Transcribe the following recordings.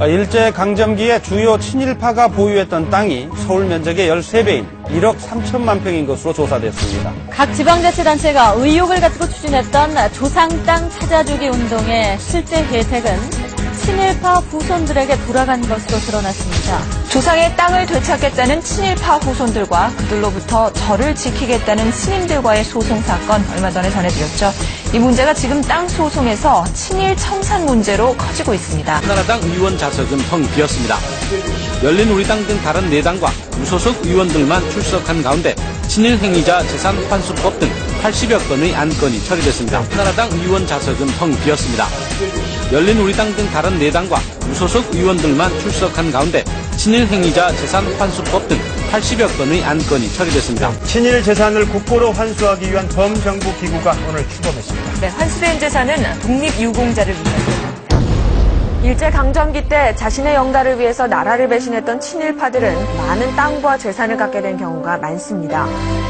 일제강점기에 주요 친일파가 보유했던 땅이 서울 면적의 13배인 1억 3천만 평인 것으로 조사됐습니다. 각 지방자치단체가 의혹을 가지고 추진했던 조상 땅 찾아주기 운동의 실제 혜택은 친일파 후손들에게 돌아간 것으로 드러났습니다. 조상의 땅을 되찾겠다는 친일파 후손들과 그들로부터 절을 지키겠다는 스님들과의 소송 사건 얼마 전에 전해드렸죠. 이 문제가 지금 땅 소송에서 친일 청산 문제로 커지고 있습니다. 한나라당 의원 좌석은 텅 비었습니다. 열린우리당 등 다른 4당과 무소속 의원들만 출석한 가운데 친일 행위자 재산 환수법 등 80여 건의 안건이 처리됐습니다. 한나라당 의원 좌석은 텅 비었습니다. 열린우리당 등 다른 4당과 무소속 의원들만 출석한 가운데 친일 행위자 재산 환수법 등 80여 건의 안건이 처리됐습니다. 친일 재산을 국고로 환수하기 위한 범정부 기구가 오늘 출범했습니다. 네, 환수된 재산은 독립유공자를 위한 일제강점기 때 자신의 영달을 위해서 나라를 배신했던 친일파들은 많은 땅과 재산을 갖게 된 경우가 많습니다.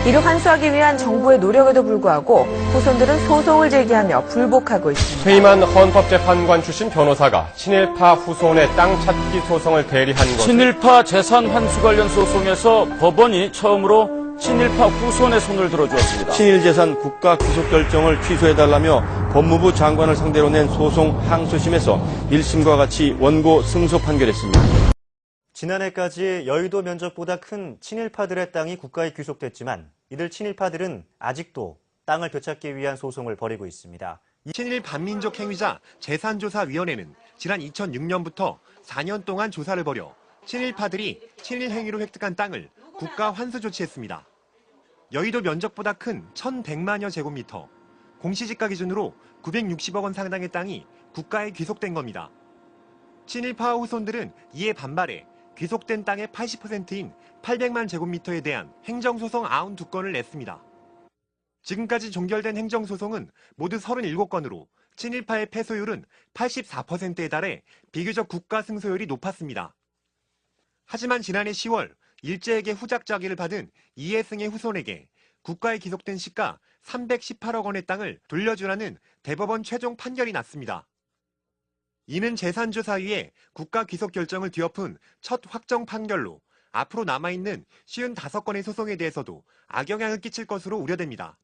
이를 환수하기 위한 정부의 노력에도 불구하고 후손들은 소송을 제기하며 불복하고 있습니다. 퇴임한 헌법재판관 출신 변호사가 친일파 후손의 땅 찾기 소송을 대리한 것은 친일파 재산 환수 관련 소송에서 법원이 처음으로 친일파 후손의 손을 들어주었습니다. 친일재산 국가 귀속 결정을 취소해달라며 법무부 장관을 상대로 낸 소송 항소심에서 1심과 같이 원고 승소 판결했습니다. 지난해까지 여의도 면적보다 큰 친일파들의 땅이 국가에 귀속됐지만 이들 친일파들은 아직도 땅을 되찾기 위한 소송을 벌이고 있습니다. 친일 반민족 행위자 재산조사위원회는 지난 2006년부터 4년 동안 조사를 벌여 친일파들이 친일 행위로 획득한 땅을 국가 환수 조치했습니다. 여의도 면적보다 큰 1,100만여 제곱미터, 공시지가 기준으로 960억 원 상당의 땅이 국가에 귀속된 겁니다. 친일파 후손들은 이에 반발해 귀속된 땅의 80%인 800만 제곱미터에 대한 행정소송 92건을 냈습니다. 지금까지 종결된 행정소송은 모두 37건으로 친일파의 패소율은 84%에 달해 비교적 국가 승소율이 높았습니다. 하지만 지난해 10월 일제에게 후작자기를 받은 이해승의 후손에게 국가에 귀속된 시가 318억 원의 땅을 돌려주라는 대법원 최종 판결이 났습니다. 이는 재산조사위의 국가 귀속 결정을 뒤엎은 첫 확정 판결로 앞으로 남아있는 55건의 소송에 대해서도 악영향을 끼칠 것으로 우려됩니다.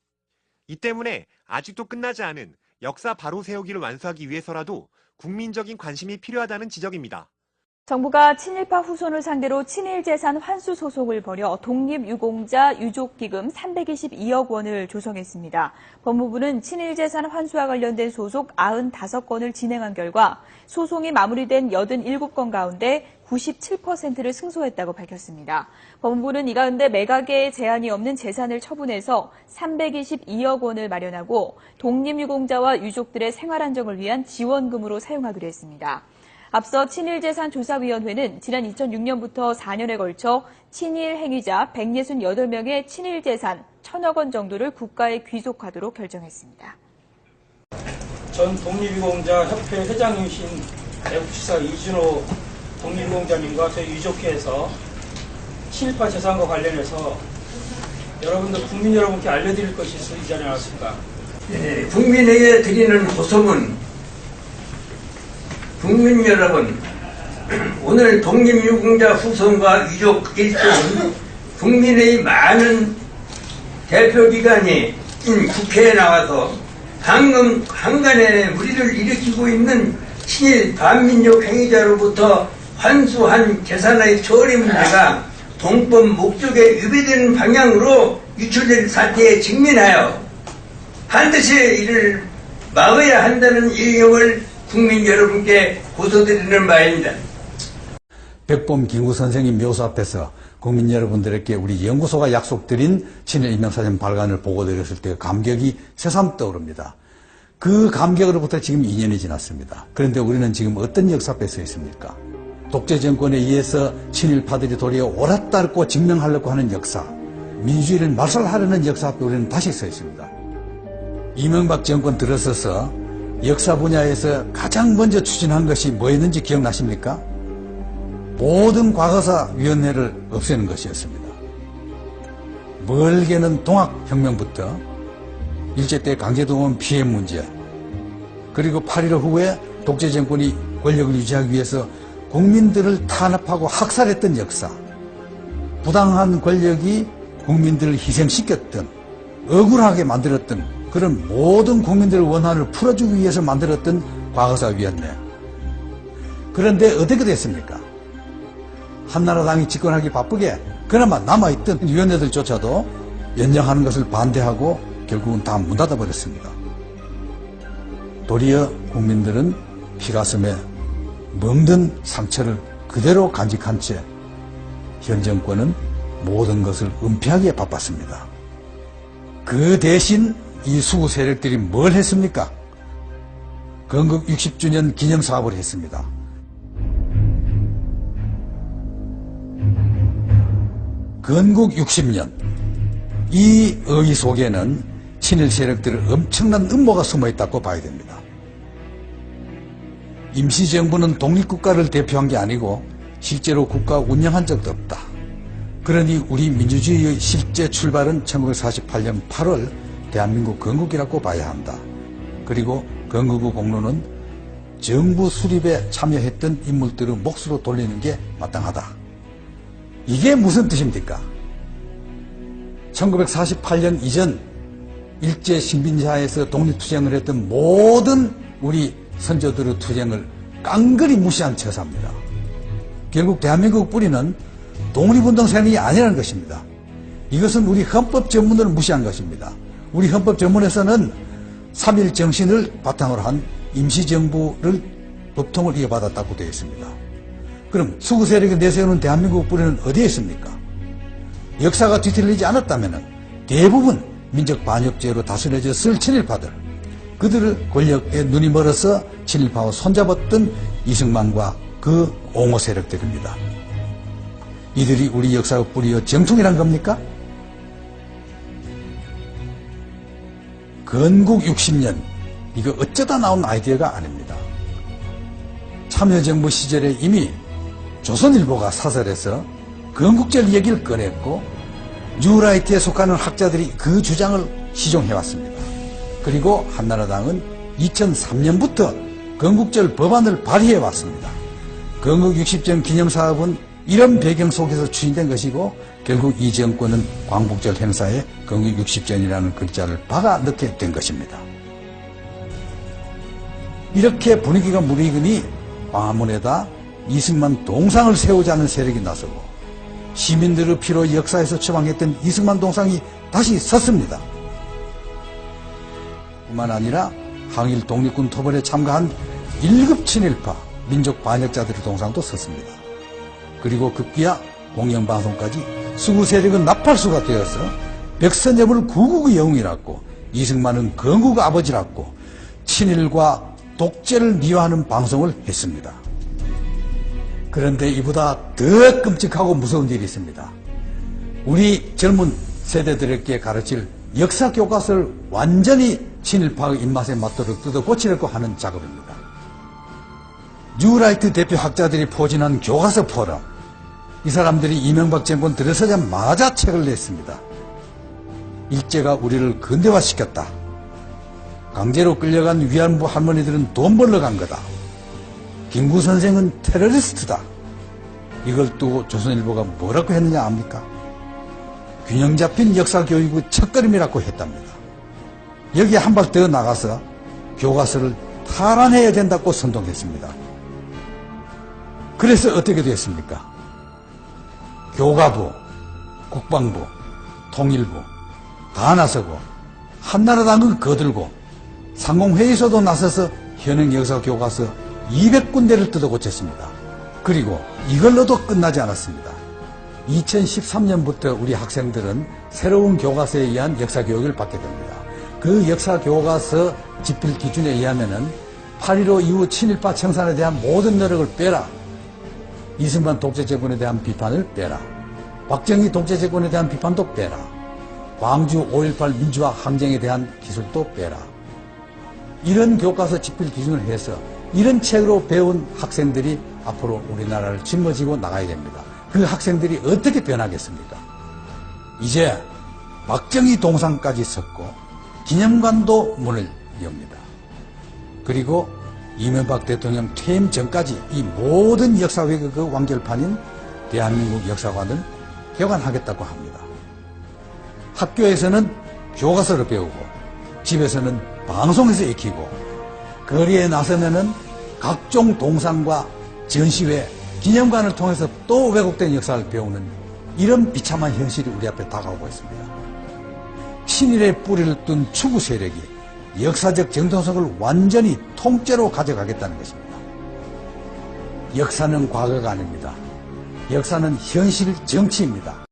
이 때문에 아직도 끝나지 않은 역사 바로 세우기를 완수하기 위해서라도 국민적인 관심이 필요하다는 지적입니다. 정부가 친일파 후손을 상대로 친일재산 환수 소송을 벌여 독립유공자 유족기금 322억 원을 조성했습니다. 법무부는 친일재산 환수와 관련된 소속 95건을 진행한 결과 소송이 마무리된 87건 가운데 97%를 승소했다고 밝혔습니다. 법무부는 이 가운데 매각에 제한이 없는 재산을 처분해서 322억 원을 마련하고 독립유공자와 유족들의 생활 안정을 위한 지원금으로 사용하기로 했습니다. 앞서 친일재산조사위원회는 지난 2006년부터 4년에 걸쳐 친일 행위자 168명의 친일재산 1,000억 원 정도를 국가에 귀속하도록 결정했습니다. 전 독립유공자협회 회장이신 애국지사 이준호 독립유공자님과 저희 유족회에서 친일파 재산과 관련해서 여러분들 국민 여러분께 알려드릴 것이 있어 이 자리에 나왔습니다. 네, 국민에게 드리는 호소문. 국민 여러분, 오늘 독립유공자 후손과 유족 일동 국민의 많은 대표기관이 국회에 나와서 방금 한간에 우리를 일으키고 있는 친일 반민족 행위자로부터 환수한 재산의 처리 문제가 동법 목적에 위배되는 방향으로 유출된 사태에 직면하여 반드시 이를 막아야 한다는 일념을 국민 여러분께 고소드리는 바입니다. 백범 김구 선생님 묘소 앞에서 국민 여러분들에게 우리 연구소가 약속드린 친일 인명사진 발간을 보고드렸을 때 감격이 새삼 떠오릅니다. 그 감격으로부터 지금 2년이 지났습니다. 그런데 우리는 지금 어떤 역사 앞에 서 있습니까? 독재 정권에 의해서 친일파들이 도리어 옳았다고 증명하려고 하는 역사, 민주주의를 말살하려는 역사 앞에 우리는 다시 서 있습니다. 이명박 정권 들어서서 역사 분야에서 가장 먼저 추진한 것이 뭐였는지 기억나십니까? 모든 과거사위원회를 없애는 것이었습니다. 멀게는 동학혁명부터 일제 때 강제동원 피해 문제, 그리고 8.15 후에 독재 정권이 권력을 유지하기 위해서 국민들을 탄압하고 학살했던 역사, 부당한 권력이 국민들을 희생시켰던, 억울하게 만들었던 그런 모든 국민들의 원한을 풀어주기 위해서 만들었던 과거사위원회. 그런데 어떻게 됐습니까? 한나라당이 집권하기 바쁘게 그나마 남아있던 위원회들조차도 연장하는 것을 반대하고 결국은 다 문 닫아버렸습니다. 도리어 국민들은 피가슴에 멍든 상처를 그대로 간직한 채 현 정권은 모든 것을 은폐하기에 바빴습니다. 그 대신 이 수구 세력들이 뭘 했습니까? 건국 60주년 기념사업을 했습니다. 건국 60년, 이 의의 속에는 친일 세력들의 엄청난 음모가 숨어있다고 봐야 됩니다. 임시정부는 독립국가를 대표한 게 아니고 실제로 국가 운영한 적도 없다. 그러니 우리 민주주의의 실제 출발은 1948년 8월 대한민국 건국이라고 봐야 한다. 그리고 건국 후 공로는 정부 수립에 참여했던 인물들의 몫으로 돌리는 게 마땅하다. 이게 무슨 뜻입니까? 1948년 이전 일제 식민지하에서 독립투쟁을 했던 모든 우리 선조들의 투쟁을 깡그리 무시한 처사입니다. 결국 대한민국 뿌리는 독립운동 세력이 아니라는 것입니다. 이것은 우리 헌법 전문을 무시한 것입니다. 우리 헌법 전문에서는 3.1 정신을 바탕으로 한 임시정부를 법통을 이어받았다고 되어 있습니다. 그럼 수구 세력이 내세우는 대한민국 뿌리는 어디에 있습니까? 역사가 뒤틀리지 않았다면 대부분 민족 반역죄로 다스려졌을 친일파들, 그들을 권력에 눈이 멀어서 친일파와 손잡았던 이승만과 그 옹호 세력들입니다. 이들이 우리 역사의 뿌리여 정통이란 겁니까? 건국 60년, 이거 어쩌다 나온 아이디어가 아닙니다. 참여정부 시절에 이미 조선일보가 사설에서 건국절 얘기를 꺼냈고 뉴라이트에 속하는 학자들이 그 주장을 시종해왔습니다. 그리고 한나라당은 2003년부터 건국절 법안을 발의해왔습니다. 건국 60전 기념사업은 이런 배경 속에서 추진된 것이고 결국 이 정권은 광복절 행사에 건국 60전이라는 글자를 박아 넣게 된 것입니다. 이렇게 분위기가 무르익으니 광화문에다 이승만 동상을 세우자는 세력이 나서고 시민들의 피로 역사에서 처방했던 이승만 동상이 다시 섰습니다. 뿐만 아니라 항일 독립군 토벌에 참가한 1급 친일파 민족 반역자들의 동상도 섰습니다. 그리고 급기야 공영방송까지 수구 세력은 나팔수가 되어서 백선엽을 구국의 영웅이라고 이승만은 건국의 아버지라고 친일과 독재를 미화하는 방송을 했습니다. 그런데 이보다 더 끔찍하고 무서운 일이 있습니다. 우리 젊은 세대들에게 가르칠 역사 교과서를 완전히 친일파의 입맛에 맞도록 뜯어 고치려고 하는 작업입니다. 뉴라이트 대표 학자들이 포진한 교과서 포럼, 이 사람들이 이명박 정권 들어서자마자 책을 냈습니다. 일제가 우리를 근대화시켰다. 강제로 끌려간 위안부 할머니들은 돈 벌러 간 거다. 김구 선생은 테러리스트다. 이걸 두고 조선일보가 뭐라고 했느냐 압니까? 균형 잡힌 역사교육의 첫걸음이라고 했답니다. 여기에 한 발 더 나가서 교과서를 탈환해야 된다고 선동했습니다. 그래서 어떻게 됐습니까? 교과부, 국방부, 통일부 다 나서고 한나라당은 거들고 상공회의소도 나서서 현행 역사교과서 200군데를 뜯어 고쳤습니다. 그리고 이걸로도 끝나지 않았습니다. 2013년부터 우리 학생들은 새로운 교과서에 의한 역사교육을 받게 됩니다. 그 역사교과서 집필 기준에 의하면은 8.15 이후 친일파 청산에 대한 모든 노력을 빼라. 이승만 독재정권에 대한 비판을 빼라. 박정희 독재정권에 대한 비판도 빼라. 광주 5.18 민주화 항쟁에 대한 기술도 빼라. 이런 교과서 집필 기준을 해서 이런 책으로 배운 학생들이 앞으로 우리나라를 짊어지고 나가야 됩니다. 그 학생들이 어떻게 변하겠습니까? 이제 박정희 동상까지 섰고 기념관도 문을 엽니다. 그리고 이명박 대통령 퇴임 전까지 이 모든 역사 왜곡의 그 완결판인 대한민국 역사관을 개관하겠다고 합니다. 학교에서는 교과서를 배우고 집에서는 방송에서 익히고 거리에 나서면은 각종 동상과 전시회, 기념관을 통해서 또 왜곡된 역사를 배우는 이런 비참한 현실이 우리 앞에 다가오고 있습니다. 친일의 뿌리를 둔 추구 세력이 역사적 정통성을 완전히 통째로 가져가겠다는 것입니다. 역사는 과거가 아닙니다. 역사는 현실 정치입니다.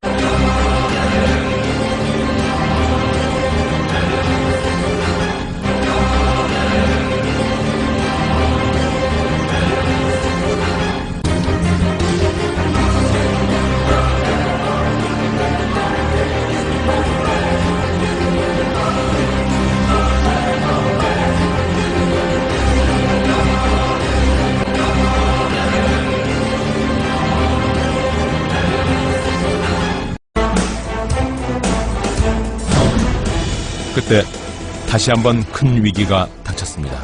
그때 다시 한번 큰 위기가 닥쳤습니다.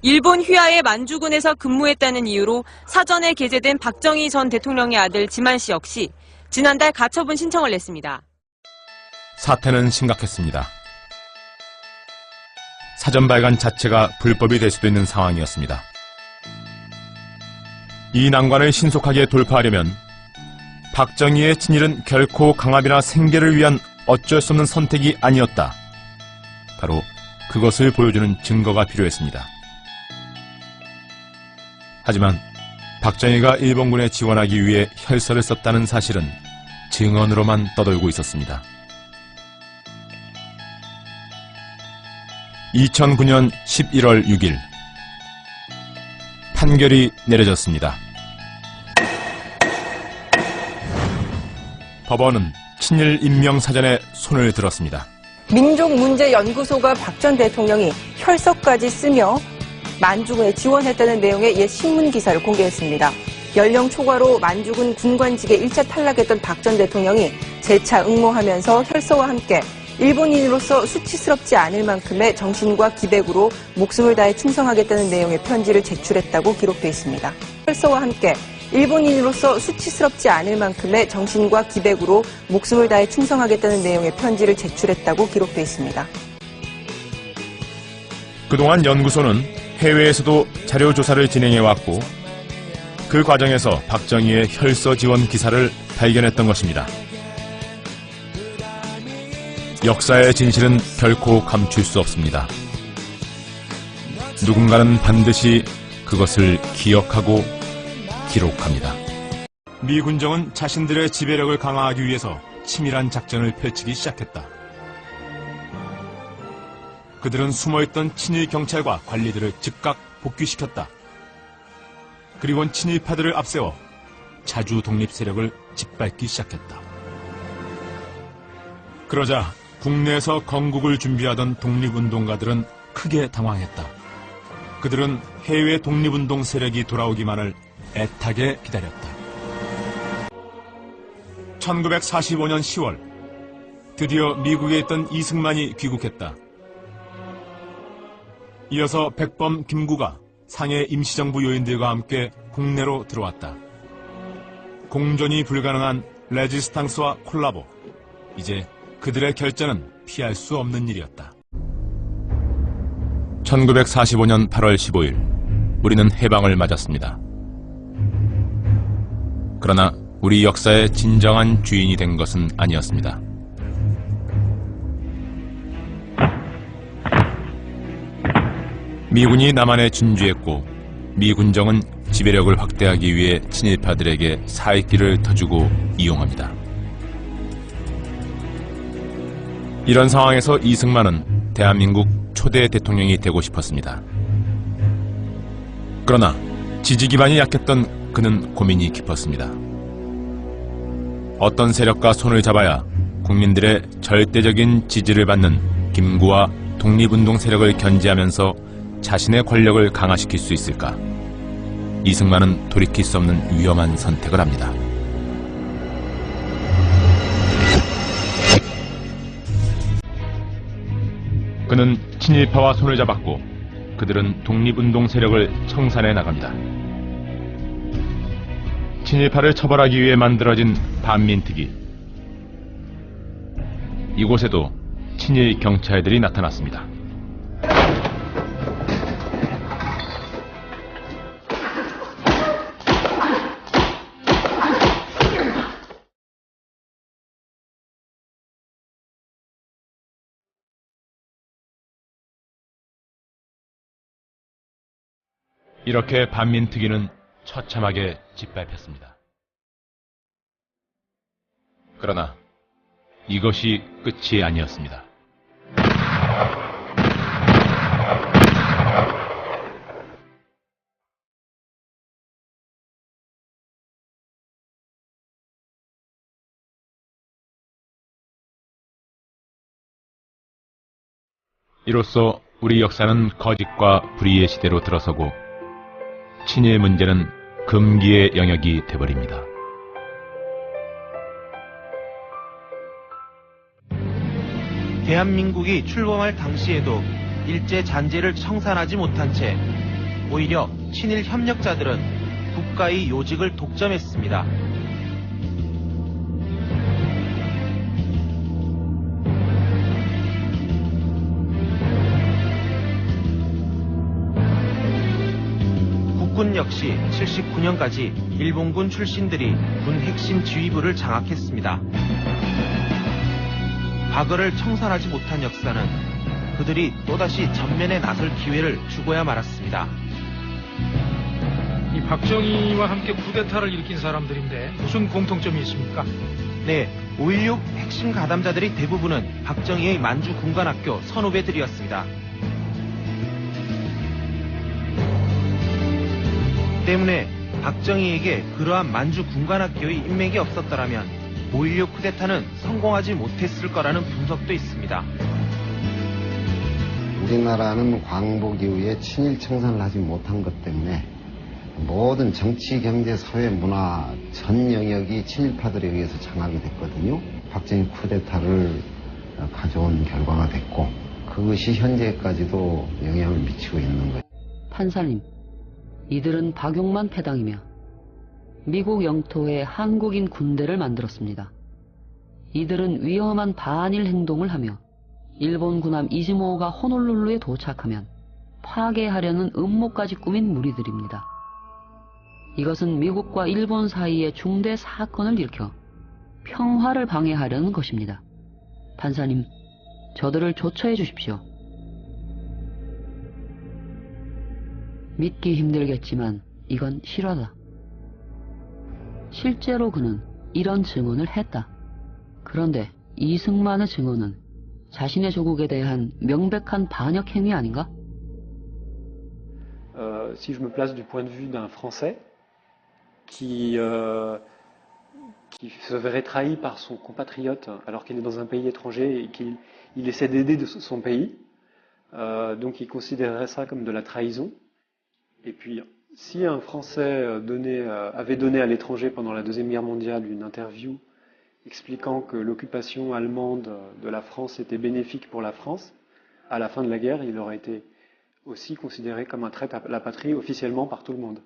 일본 휘하의 만주군에서 근무했다는 이유로 사전에 게재된 박정희 전 대통령의 아들 지만 씨 역시 지난달 가처분 신청을 냈습니다. 사태는 심각했습니다. 사전 발간 자체가 불법이 될 수도 있는 상황이었습니다. 이 난관을 신속하게 돌파하려면 박정희의 친일은 결코 강압이나 생계를 위한 어쩔 수 없는 선택이 아니었다. 바로 그것을 보여주는 증거가 필요했습니다. 하지만 박정희가 일본군에 지원하기 위해 혈서를 썼다는 사실은 증언으로만 떠돌고 있었습니다. 2009년 11월 6일 판결이 내려졌습니다. 법원은 친일 인명사전에 손을 들었습니다. 민족문제연구소가 박 전 대통령이 혈서까지 쓰며 만주군에 지원했다는 내용의 옛 신문 기사를 공개했습니다. 연령 초과로 만주군 군관직에 1차 탈락했던 박 전 대통령이 재차 응모하면서 혈서와 함께 일본인으로서 수치스럽지 않을 만큼의 정신과 기백으로 목숨을 다해 충성하겠다는 내용의 편지를 제출했다고 기록돼 있습니다. 혈서와 함께 일본인으로서 수치스럽지 않을 만큼의 정신과 기백으로 목숨을 다해 충성하겠다는 내용의 편지를 제출했다고 기록돼 있습니다. 그동안 연구소는 해외에서도 자료 조사를 진행해왔고 그 과정에서 박정희의 혈서 지원 기사를 발견했던 것입니다. 역사의 진실은 결코 감출 수 없습니다. 누군가는 반드시 그것을 기억하고 기록합니다. 미 군정은 자신들의 지배력을 강화하기 위해서 치밀한 작전을 펼치기 시작했다. 그들은 숨어있던 친일 경찰과 관리들을 즉각 복귀시켰다. 그리고는 친일파들을 앞세워 자주 독립 세력을 짓밟기 시작했다. 그러자 국내에서 건국을 준비하던 독립운동가들은 크게 당황했다. 그들은 해외 독립운동 세력이 돌아오기만을 애타게 기다렸다. 1945년 10월 드디어 미국에 있던 이승만이 귀국했다. 이어서 백범, 김구가 상해 임시정부 요인들과 함께 국내로 들어왔다. 공존이 불가능한 레지스탕스와 콜라보. 이제 그들의 결전은 피할 수 없는 일이었다. 1945년 8월 15일 우리는 해방을 맞았습니다. 그러나 우리 역사의 진정한 주인이 된 것은 아니었습니다. 미군이 남한에 진주했고 미군정은 지배력을 확대하기 위해 친일파들에게 사익길을 터주고 이용합니다. 이런 상황에서 이승만은 대한민국 초대 대통령이 되고 싶었습니다. 그러나 지지 기반이 약했던 그는 고민이 깊었습니다. 어떤 세력과 손을 잡아야 국민들의 절대적인 지지를 받는 김구와 독립운동 세력을 견제하면서 자신의 권력을 강화시킬 수 있을까? 이승만은 돌이킬 수 없는 위험한 선택을 합니다. 그는 친일파와 손을 잡았고 그들은 독립운동 세력을 청산해 나갑니다. 친일파를 처벌하기 위해 만들어진 반민특위. 이곳에도 친일 경찰들이 나타났습니다. 이렇게 반민특위는 처참하게 짓밟혔습니다. 그러나 이것이 끝이 아니었습니다. 이로써 우리 역사는 거짓과 불의의 시대로 들어서고 친일 문제는 금기의 영역이 돼버립니다. 대한민국이 출범할 당시에도 일제 잔재를 청산하지 못한 채 오히려 친일 협력자들은 국가의 요직을 독점했습니다. 국군 역시 79년까지 일본군 출신들이 군 핵심 지휘부를 장악했습니다. 과거를 청산하지 못한 역사는 그들이 또다시 전면에 나설 기회를 주고야 말았습니다. 이 박정희와 함께 쿠데타를 일으킨 사람들인데 무슨 공통점이 있습니까? 네, 5.16 핵심 가담자들이 대부분은 박정희의 만주 군관학교 선후배들이었습니다. 때문에 박정희에게 그러한 만주 군관학교의 인맥이 없었더라면 5.16 쿠데타는 성공하지 못했을 거라는 분석도 있습니다. 우리나라는 광복 이후에 친일 청산을 하지 못한 것 때문에 모든 정치, 경제, 사회, 문화 전 영역이 친일파들에 의해서 장악이 됐거든요. 박정희 쿠데타를 가져온 결과가 됐고 그것이 현재까지도 영향을 미치고 있는 거예요. 판사님, 이들은 박용만 패당이며 미국 영토에 한국인 군대를 만들었습니다. 이들은 위험한 반일 행동을 하며 일본 군함 이즈모호가 호놀룰루에 도착하면 파괴하려는 음모까지 꾸민 무리들입니다. 이것은 미국과 일본 사이에 중대 사건을 일으켜 평화를 방해하려는 것입니다. 판사님, 저들을 조처해 주십시오. 믿기 힘들겠지만 이건 실화다. 실제로 그는 이런 증언을 했다. 그런데 이승만의 증언은 자신의 조국에 대한 명백한 반역 행위 아닌가? Si je me place du point de vue d'un Français qui se verrait trahi par son compatriote alors qu'il est dans un pays étranger et qu'il essaie d'aider son pays, donc il considérerait ça comme de la trahison. Et puis, si un Français avait donné à l'étranger pendant la Deuxième Guerre mondiale une interview expliquant que l'occupation allemande de la France était bénéfique pour la France, à la fin de la guerre, il aurait été aussi considéré comme un traître à la patrie officiellement par tout le monde.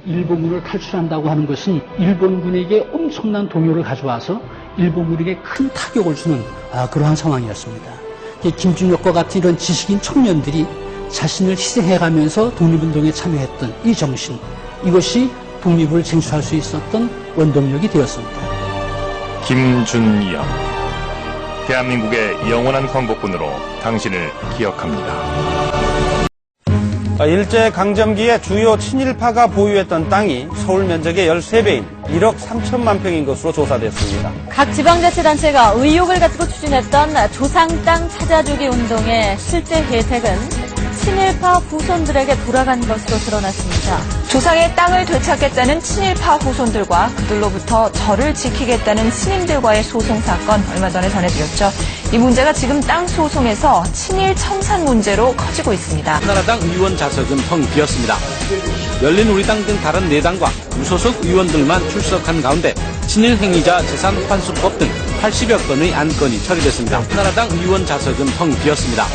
일본군을 탈출한다고 하는 것은 일본군에게 엄청난 동요를 가져와서 일본군에게 큰 타격을 주는 그러한 상황이었습니다. 김준혁과 같은 이런 지식인 청년들이 자신을 희생해가면서 독립운동에 참여했던 이 정신, 이것이 독립을 쟁취할 수 있었던 원동력이 되었습니다. 김준혁, 대한민국의 영원한 광복군으로 당신을 기억합니다. 일제강점기에 주요 친일파가 보유했던 땅이 서울 면적의 13배인 1억 3천만 평인 것으로 조사됐습니다. 각 지방자치단체가 의혹을 가지고 추진했던 조상 땅 찾아주기 운동의 실제 혜택은 친일파 후손들에게 돌아간 것으로 드러났습니다. 조상의 땅을 되찾겠다는 친일파 후손들과 그들로부터 절을 지키겠다는 스님들과의 소송 사건 얼마 전에 전해드렸죠. 이 문제가 지금 땅 소송에서 친일 청산 문제로 커지고 있습니다. 한나라당 의원 좌석은 텅 비었습니다. 열린 우리당 등 다른 4당과 무소속 의원들만 출석한 가운데 친일 행위자 재산 환수법 등 80여 건의 안건이 처리됐습니다. 한나라당 의원 좌석은 텅 비었습니다.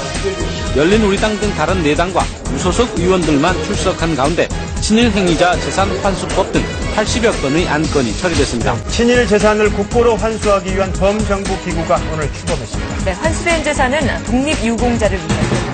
열린 우리당 등 다른 4당과 무소속 의원들만 출석한 가운데 친일 행위자 재산 환수법 등 80여 건의 안건이 처리됐습니다. 친일 재산을 국고로 환수하기 위한 범정부 기구가 오늘 출범했습니다. 네, 환수된 재산은 독립유공자를 위해서.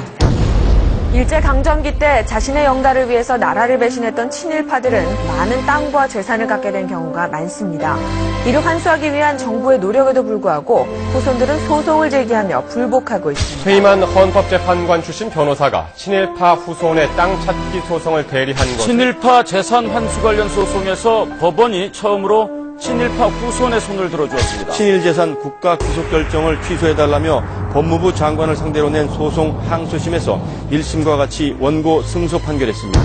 일제강점기 때 자신의 영달을 위해서 나라를 배신했던 친일파들은 많은 땅과 재산을 갖게 된 경우가 많습니다. 이를 환수하기 위한 정부의 노력에도 불구하고 후손들은 소송을 제기하며 불복하고 있습니다. 퇴임한 헌법재판관 출신 변호사가 친일파 후손의 땅 찾기 소송을 대리한 것은 친일파 재산 환수 관련 소송에서 법원이 처음으로 친일파 후손의 손을 들어주었습니다. 친일 재산 국가 귀속 결정을 취소해달라며 법무부 장관을 상대로 낸 소송 항소심에서 1심과 같이 원고 승소 판결했습니다.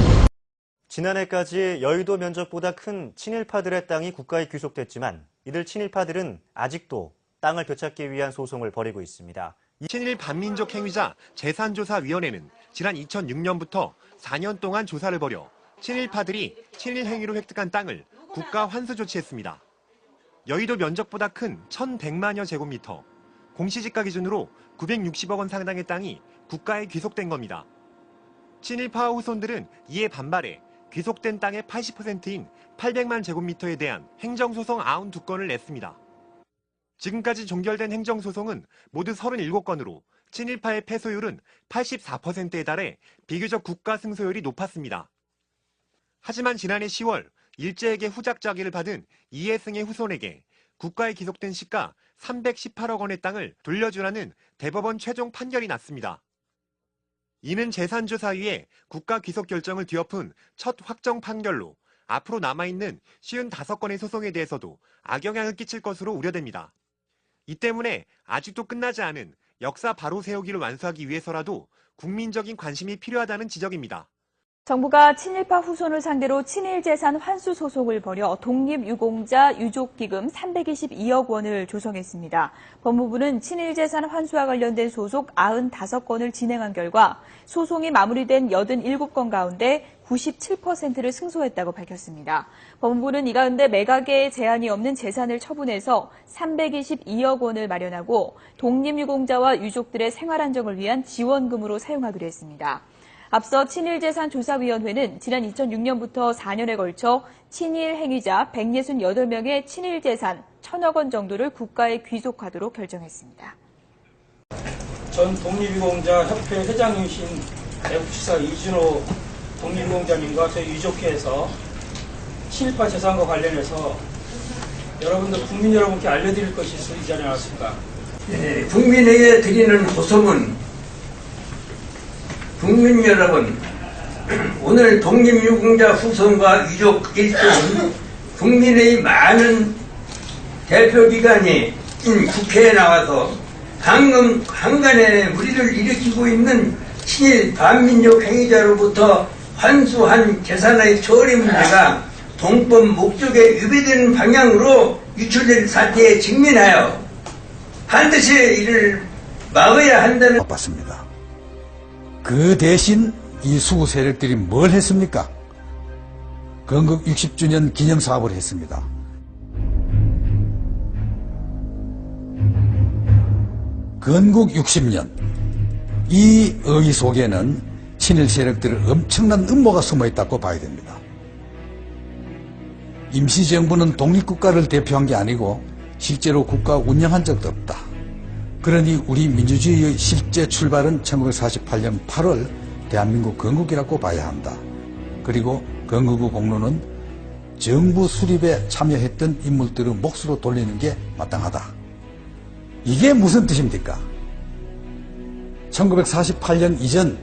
지난해까지 여의도 면적보다 큰 친일파들의 땅이 국가에 귀속됐지만 이들 친일파들은 아직도 땅을 되찾기 위한 소송을 벌이고 있습니다. 친일 반민족 행위자 재산조사위원회는 지난 2006년부터 4년 동안 조사를 벌여 친일파들이 친일 행위로 획득한 땅을 국가 환수 조치했습니다. 여의도 면적보다 큰 1,100만여 제곱미터, 공시지가 기준으로 960억 원 상당의 땅이 국가에 귀속된 겁니다. 친일파 후손들은 이에 반발해 귀속된 땅의 80%인 800만 제곱미터에 대한 행정소송 92건을 냈습니다. 지금까지 종결된 행정소송은 모두 37건으로 친일파의 패소율은 84%에 달해 비교적 국가 승소율이 높았습니다. 하지만 지난해 10월 일제에게 후작자기를 받은 이해승의 후손에게 국가에 기속된 시가 318억 원의 땅을 돌려주라는 대법원 최종 판결이 났습니다. 이는 재산조사위의 국가 귀속 결정을 뒤엎은 첫 확정 판결로 앞으로 남아있는 55건의 소송에 대해서도 악영향을 끼칠 것으로 우려됩니다. 이 때문에 아직도 끝나지 않은 역사 바로 세우기를 완수하기 위해서라도 국민적인 관심이 필요하다는 지적입니다. 정부가 친일파 후손을 상대로 친일재산 환수 소송을 벌여 독립유공자 유족기금 322억 원을 조성했습니다. 법무부는 친일재산 환수와 관련된 소속 95건을 진행한 결과 소송이 마무리된 87건 가운데 97%를 승소했다고 밝혔습니다. 법무부는 이 가운데 매각에 제한이 없는 재산을 처분해서 322억 원을 마련하고 독립유공자와 유족들의 생활 안정을 위한 지원금으로 사용하기로 했습니다. 앞서 친일재산조사위원회는 지난 2006년부터 4년에 걸쳐 친일 행위자 168명의 친일재산 1,000억 원 정도를 국가에 귀속하도록 결정했습니다. 전 독립유공자 협회 회장이신 애국지사 이준호 독립유공자님과 저희 유족회에서 친일파 재산과 관련해서 국민 여러분께 알려드릴 것이 있지 않았습니까? 네, 국민에게 드리는 호소문. 국민 여러분, 오늘 독립유공자 후손과 유족 일족은 국민의 많은 대표기관인 국회에 나와서 방금 한간에 우리를 일으키고 있는 친일 반민족 행위자로부터 환수한 재산의 처리 문제가 동법 목적에 위배되는 방향으로 유출된 사태에 직면하여 반드시 이를 막아야 한다는 맞습니다. 그 대신 이 수구 세력들이 뭘 했습니까? 건국 60주년 기념사업을 했습니다. 건국 60년, 이 의의 속에는 친일 세력들의 엄청난 음모가 숨어있다고 봐야 됩니다. 임시정부는 독립국가를 대표한 게 아니고 실제로 국가 운영한 적도 없다. 그러니 우리 민주주의의 실제 출발은 1948년 8월 대한민국 건국이라고 봐야 한다. 그리고 건국 후 공로는 정부 수립에 참여했던 인물들의 몫으로 돌리는 게 마땅하다. 이게 무슨 뜻입니까? 1948년 이전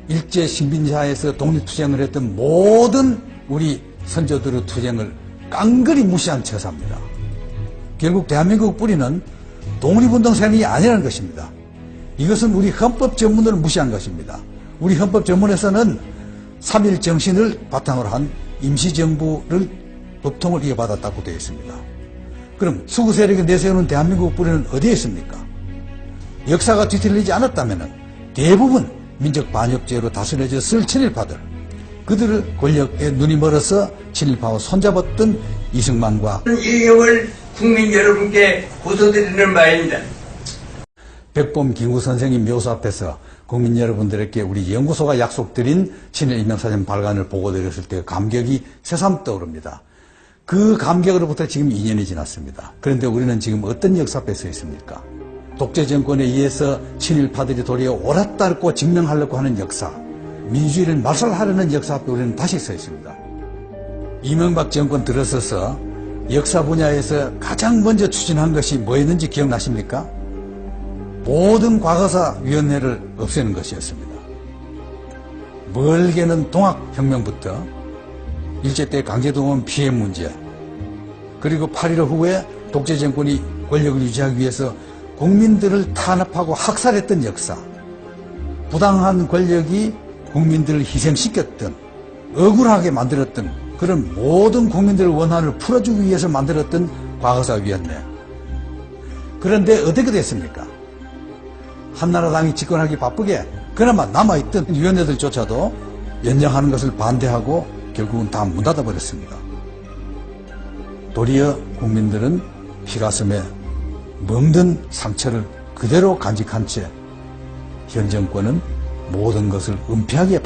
일제 식민지하에서 독립투쟁을 했던 모든 우리 선조들의 투쟁을 깡그리 무시한 처사입니다. 결국 대한민국 뿌리는 독립운동선이 아니라는 것입니다. 이것은 우리 헌법 전문을 무시한 것입니다. 우리 헌법 전문에서는 3.1 정신을 바탕으로 한 임시정부를 법통을 이어받았다고 되어 있습니다. 그럼 수구 세력이 내세우는 대한민국 뿌리는 어디에 있습니까? 역사가 뒤틀리지 않았다면 대부분 민족 반역죄로 다스려졌을 친일파들, 그들을 권력에 눈이 멀어서 친일파와 손잡았던 이승만과 이경을 국민 여러분께 고소드리는 바입니다. 백범 김구 선생님 묘소 앞에서 국민 여러분들에게 우리 연구소가 약속드린 친일 인명사전 발간을 보고드렸을 때 감격이 새삼 떠오릅니다. 그 감격으로부터 지금 2년이 지났습니다. 그런데 우리는 지금 어떤 역사 앞에 서 있습니까? 독재 정권에 의해서 친일파들이 도리어 옳았다고 증명하려고 하는 역사, 민주주의를 말살하려는 역사 앞에 우리는 다시 서 있습니다. 이명박 정권 들어서서 역사 분야에서 가장 먼저 추진한 것이 뭐였는지 기억나십니까? 모든 과거사위원회를 없애는 것이었습니다. 멀게는 동학혁명부터 일제 때 강제동원 피해 문제, 그리고 8.15 후에 독재 정권이 권력을 유지하기 위해서 국민들을 탄압하고 학살했던 역사, 부당한 권력이 국민들을 희생시켰던, 억울하게 만들었던 그런 모든 국민들의 원한을 풀어주기 위해서 만들었던 과거사위원회. 그런데 어떻게 됐습니까? 한나라당이 집권하기 바쁘게 그나마 남아있던 위원회들조차도 연장하는 것을 반대하고 결국은 다 문 닫아버렸습니다. 도리어 국민들은 피가슴에 멍든 상처를 그대로 간직한 채 현 정권은 모든 것을 은폐하게